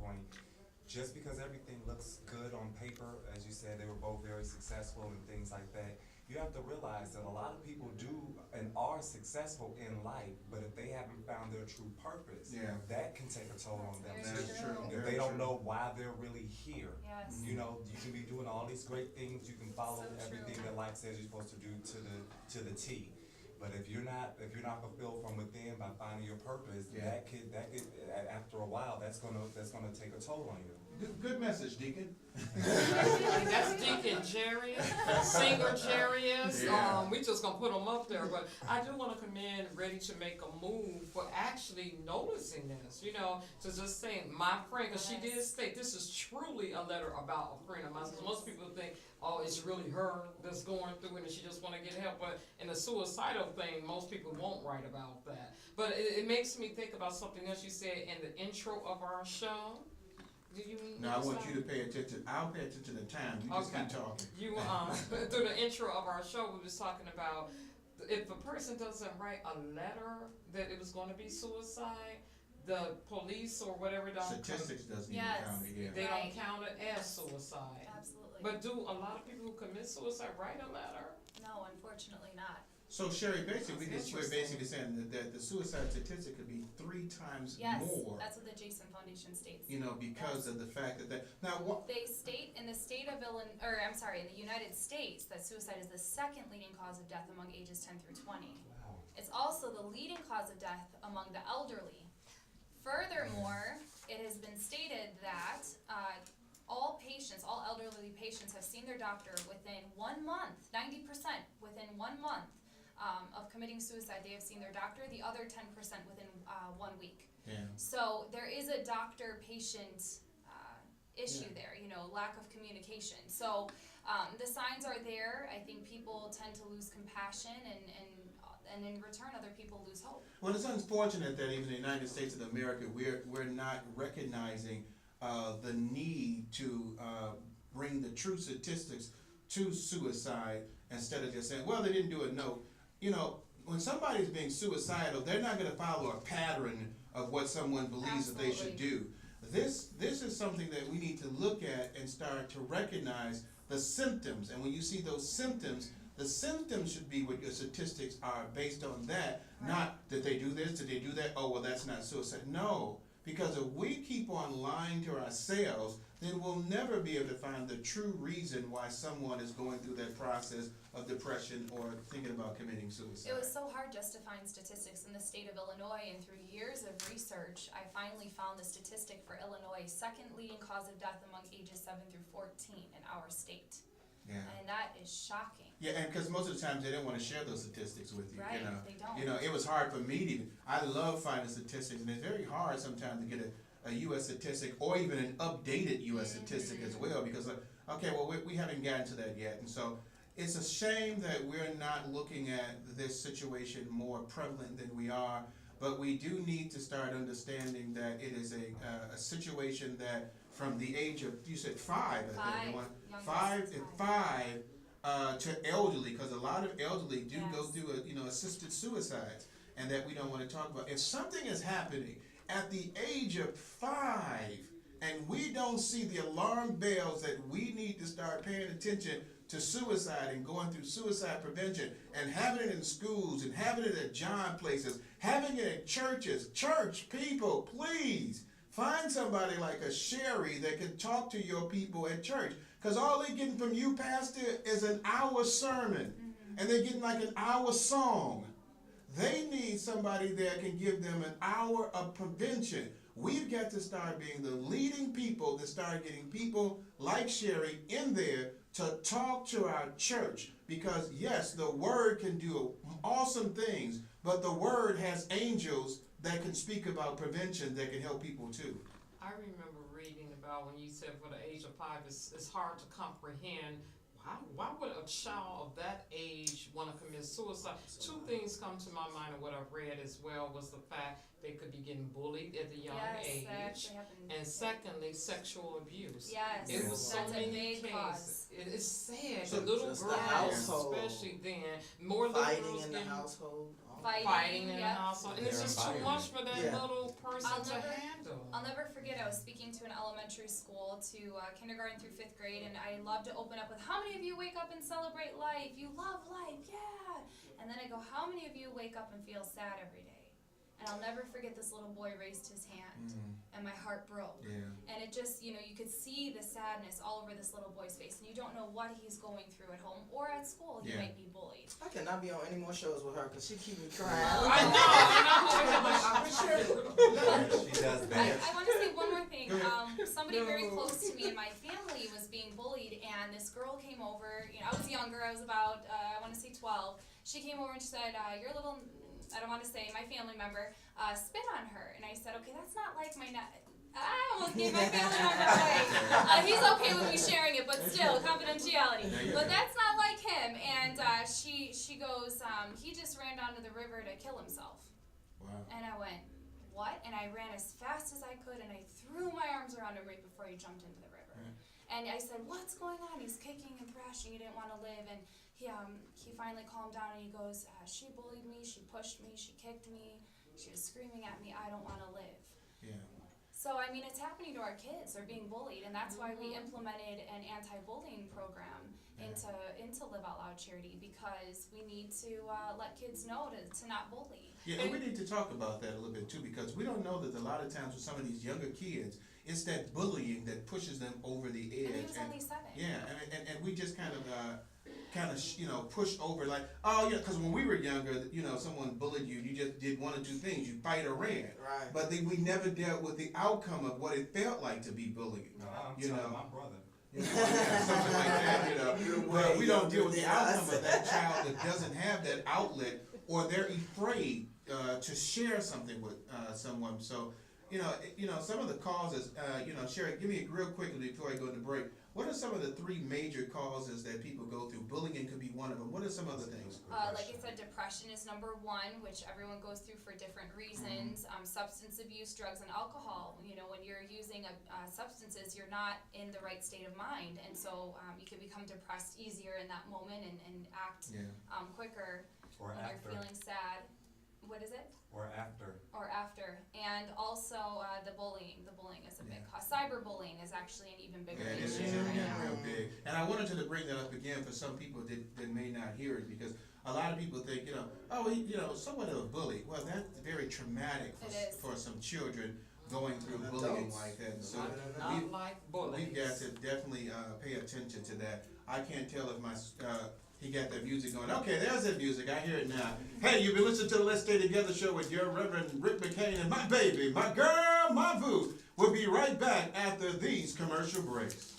point, just because everything looks good on paper, as you said, they were both very successful and things like that, you have to realize that a lot of people do and are successful in life, but if they haven't found their true purpose, that can take a toll on them That's too. true. If they don't know why they're really here. Yes. You know, you can be doing all these great things, you can follow So everything true. that life says you're supposed to do to the T. But if you're not fulfilled from within by finding your purpose, that could after a while that's gonna take a toll on you. Good message, Deacon. That's Deacon Jarius, Singer Jarius. Yeah. We just gonna put them up there, but I do want to commend Ready to Make a Move for actually noticing this. You know, to just saying my friend, because she did state this is truly a letter about a friend of mine. So most people think, oh, it's really her that's going through it, and she just want to get help. But in the suicidal thing, most people won't write about that. But it makes me think about something else you said in the intro of our show. No, I want you to pay attention. I'll pay attention to time. You just keep talking. You through the intro of our show, we was talking about if a person doesn't write a letter that it was going to be suicide, the police or whatever don't Statistics doesn't even count it. They don't count it as suicide. Absolutely. But do a lot of people who commit suicide write a letter? No, unfortunately not. So Sherrie, basically, That's we're basically saying that the suicide statistic could be 3 times more. That's what the Jason Foundation states. You know, because of the fact that now what they state in the state of in the United States that suicide is the second leading cause of death among ages 10 through 20. Wow. It's also the leading cause of death among the elderly. Furthermore, it has been stated that all elderly patients have seen their doctor within 1 month, 90% within 1 month of committing suicide. They have seen their doctor, the other 10% within 1 week. Yeah. So there is a doctor-patient issue there, you know, lack of communication. So the signs are there. I think people tend to lose compassion and in return other people lose hope. Well, it's unfortunate that even in the United States of America, we're not recognizing the need to bring the true statistics to suicide instead of just saying, well, they didn't do it. No, you know, when somebody's being suicidal, they're not going to follow a pattern of what someone believes that they should do. This is something that we need to look at and start to recognize the symptoms. And when you see those symptoms, the symptoms should be what your statistics are based on that, not did they do this, did they do that, oh, well, that's not suicide. No, because if we keep on lying to ourselves, then we'll never be able to find the true reason why someone is going through that process of depression or thinking about committing suicide. It was so hard just to find statistics in the state of Illinois, and through years of research, I finally found the statistic for Illinois, second leading cause of death among ages 7 through 14 in our state. Yeah. And that is shocking. Yeah, and because most of the times they don't want to share those statistics with you. Right, You know, they don't. You know, it was hard for me to even. I love finding statistics, and it's very hard sometimes to get a U.S. statistic or even an updated U.S. statistic as well. Because okay, well we haven't gotten to that yet, and so it's a shame that we're not looking at this situation more prevalent than we are. But we do need to start understanding that it is a situation that from the age of, you said 5, I think, five to elderly, because a lot of elderly do go through assisted suicides, and that we don't want to talk about. If something is happening at the age of 5 and we don't see the alarm bells that we need to start paying attention to suicide and going through suicide prevention and having it in schools and having it at job places, having it at churches. Church people, please find somebody like a Sherrie that can talk to your people at church. Because all they're getting from you, Pastor, is an hour sermon. And they're getting like an hour song. They need somebody that can give them an hour of prevention. We've got to start being the leading people that start getting people like Sherrie in there to talk to our church. Because yes, the word can do awesome things, but the word has angels that can speak about prevention that can help people too. I remember reading about when you said for the age of 5, it's hard to comprehend. Why would a child of that age want to commit suicide? 2 things come to my mind, and what I've read as well was the fact they could be getting bullied at the young age, and secondly, sexual abuse. Yes, it was so that's many a big cases. cause. It's sad. So the little just girls, the household, especially then, more little fighting girls in the getting household. fighting, in the yep. household, and it's Their just too environment. much for that Yeah. little person I'll to never- handle. I'll never forget, I was speaking to an elementary school, to kindergarten through 5th grade, and I love to open up with, how many of you wake up and celebrate life? You love life, yeah! And then I go, how many of you wake up and feel sad every day? And I'll never forget, this little boy raised his hand, and my heart broke. Yeah. And it just, you could see the sadness all over this little boy's face, and you don't know what he's going through at home or at school. He Yeah. might be bullied. I cannot be on any more shows with her because she keep me crying. I know, She does I, that. I want to say one more thing. Go ahead. Somebody very close to me in my family was being bullied, and this girl came over. I was younger. I was about, I want to say 12. She came over and she said, "Your little," I don't want to say, my family member, spit on her. And I said, "Okay, that's not like my." I almost gave my family member away. He's okay with me sharing it, but still, confidentiality. But that's not like him. And she goes, "He just ran down to the river to kill himself." Wow. And I went, "What?" And I ran as fast as I could, and I threw my arms around him right before he jumped into the river. And I said, "What's going on?" He's kicking and thrashing. He didn't want to live. And he finally calmed down, and he goes, "She bullied me. She pushed me. She kicked me. She was screaming at me. I don't want to live." Yeah. So, I mean, it's happening to our kids. They're being bullied, and that's why we implemented an anti-bullying program into Live Out Loud Charity, because we need to let kids know to not bully. Yeah, and we need to talk about that a little bit too, because we don't know that a lot of times with some of these younger kids, it's that bullying that pushes them over the edge. And he was only 7. Yeah, and we just kind of push over like, oh yeah, because when we were younger, someone bullied you, you just did one or two things, you fight or ran. Right. But we never dealt with the outcome of what it felt like to be bullied. No, I'm You telling know. my brother. Something like that, You're But way we don't deal with younger the than outcome us. of that child that doesn't have that outlet, or they're afraid to share something with someone. So, some of the causes, Sherrie, give me real quickly before I go into break. What are some of the 3 major causes that people go through? Bullying could be one of them. What are some other things? Like I said, depression is number 1, which everyone goes through for different reasons. Substance abuse, drugs, and alcohol. When you're using substances, you're not in the right state of mind, and so you can become depressed easier in that moment and act quicker Or when after. you're feeling sad. What is it? Or after. Or after. And also the bullying. The bullying is a big cause. Cyberbullying is actually an even bigger Yeah, it is issue getting right now. real big. And I wanted to bring that up again for some people that may not hear it, because a lot of people think, somewhat of a bully. Well, that's very traumatic It is. for some children going through And bullying adults. like that. And so Not like bullies. we've got to definitely pay attention to that. I can't tell if he got that music going. Okay, there's that music. I hear it now. Hey, you've been listening to the Let's Stay Together show with your Reverend Rick McCain and my baby, my girl, my boo. We'll be right back after these commercial breaks.